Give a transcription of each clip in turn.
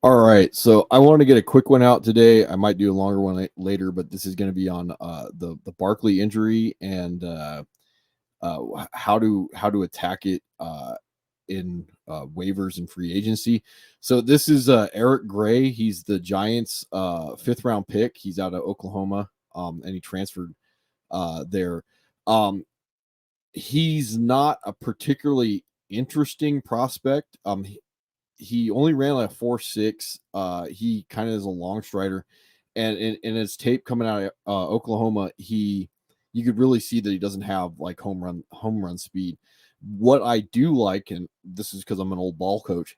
All right, so I want to get a quick one out today. I might do a longer one later, but this is going to be on the Barkley injury and how to attack it in waivers and free agency. So this is Eric Gray. He's the Giants' fifth round pick. He's out of Oklahoma, and he transferred there. Um, he's not a particularly interesting prospect. He only ran like a 4.6. He kind of is a long strider, and in his tape coming out of Oklahoma, you could really see that he doesn't have like home run speed. What I do like, and this is because I'm an old ball coach,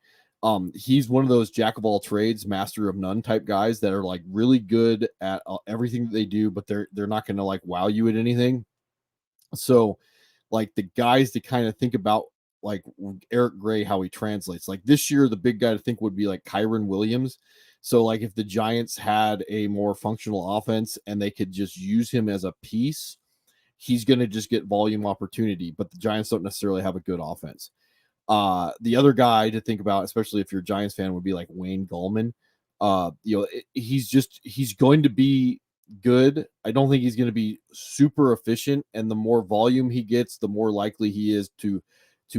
he's one of those jack of all trades, master of none type guys that are like really good at everything that they do, but they're not going to like wow you at anything. So, like the guys to kind of think about, like Eric Gray, how he translates. Like this year, the big guy to think would be like Kyron Williams. So, like if the Giants had a more functional offense and they could just use him as a piece, he's going to just get volume opportunity. But the Giants don't necessarily have a good offense. The other guy to think about, especially if you're a Giants fan, would be like Wayne Gallman. He's going to be good. I don't think he's going to be super efficient, and the more volume he gets, the more likely he is to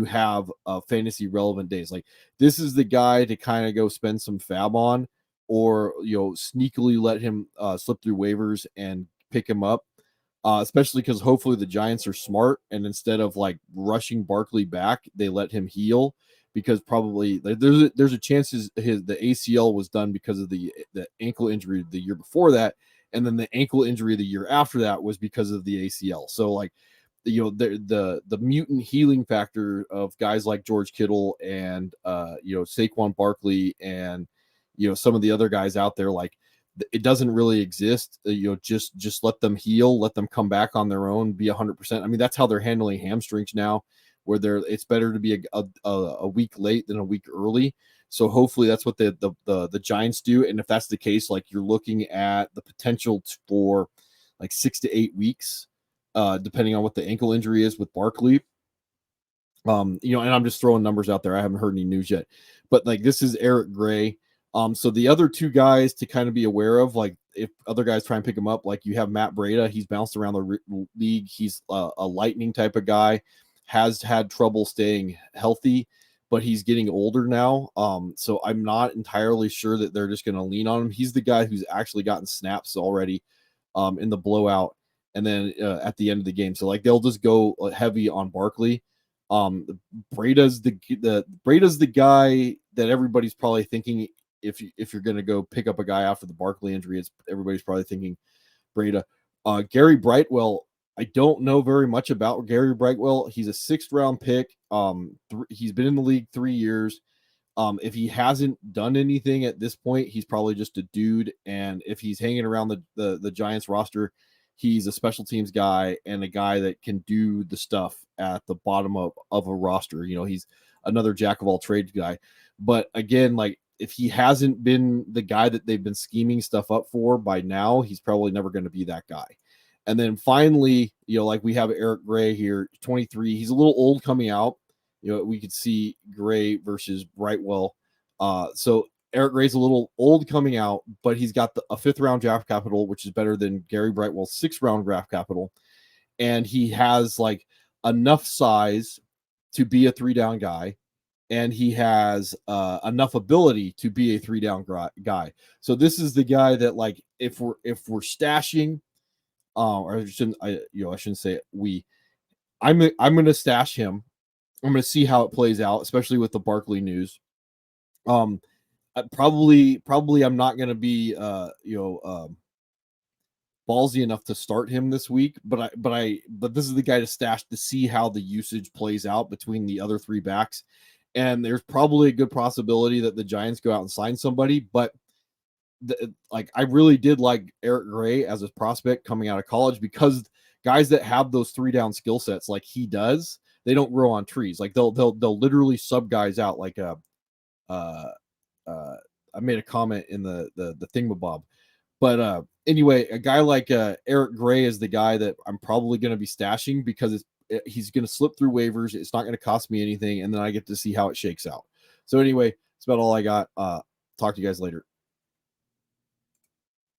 have fantasy relevant days. Like this is the guy to kind of go spend some fab on, or sneakily let him slip through waivers and pick him up. Especially because hopefully the Giants are smart, and instead of like rushing Barkley back, they let him heal, because probably there's a chance the ACL was done because of the ankle injury the year before that, and then the ankle injury the year after that was because of the ACL. So like the mutant healing factor of guys like George Kittle and Saquon Barkley and some of the other guys out there, like it doesn't really exist. Just let them heal, let them come back on their own, be 100%. I mean, that's how they're handling hamstrings now, where it's better to be a week late than a week early. So hopefully that's what the Giants do. And if that's the case, like you're looking at the potential for like 6 to 8 weeks, depending on what the ankle injury is with Barkley. And I'm just throwing numbers out there. I haven't heard any news yet, but like this is Eric Gray. So the other two guys to kind of be aware of, like if other guys try and pick him up, like you have Matt Breida. He's bounced around the league. He's a lightning type of guy, has had trouble staying healthy, but he's getting older now. So I'm not entirely sure that they're just going to lean on him. He's the guy who's actually gotten snaps already in the blowout, and then at the end of the game. So like they'll just go heavy on Barkley. Um, Breida's the guy that everybody's probably thinking, if you're going to go pick up a guy after the Barkley injury, it's everybody's probably thinking Breida. Gary Brightwell, I don't know very much about Gary Brightwell. He's a sixth round pick. He's been in the league 3 years. If he hasn't done anything at this point, he's probably just a dude. And if he's hanging around the Giants roster, he's a special teams guy and a guy that can do the stuff at the bottom of a roster. He's another jack of all trades guy. But again, like if he hasn't been the guy that they've been scheming stuff up for by now, he's probably never going to be that guy. And then finally, like we have Eric Gray here, 23. He's a little old coming out. We could see Gray versus Brightwell. So Eric Gray's a little old coming out, but he's got a fifth round draft capital, which is better than Gary Brightwell's sixth round draft capital. And he has like enough size to be a 3-down guy, and he has enough ability to be a 3-down guy. So this is the guy that, like, if we're stashing, or I shouldn't say it, I'm going to stash him. I'm going to see how it plays out, especially with the Barkley news. Probably I'm not going to be ballsy enough to start him this week, but this is the guy to stash to see how the usage plays out between the other three backs. And there's probably a good possibility that the Giants go out and sign somebody, but I really did like Eric Gray as a prospect coming out of college, because guys that have those 3-down skill sets like he does, they don't grow on trees. Like they'll literally sub guys out. Like I made a comment in the thingamabob, but anyway, a guy like Eric Gray is the guy that I'm probably going to be stashing, because he's going to slip through waivers. It's not going to cost me anything, and then I get to see how it shakes out. So anyway, that's about all I got. Talk talk to you guys later.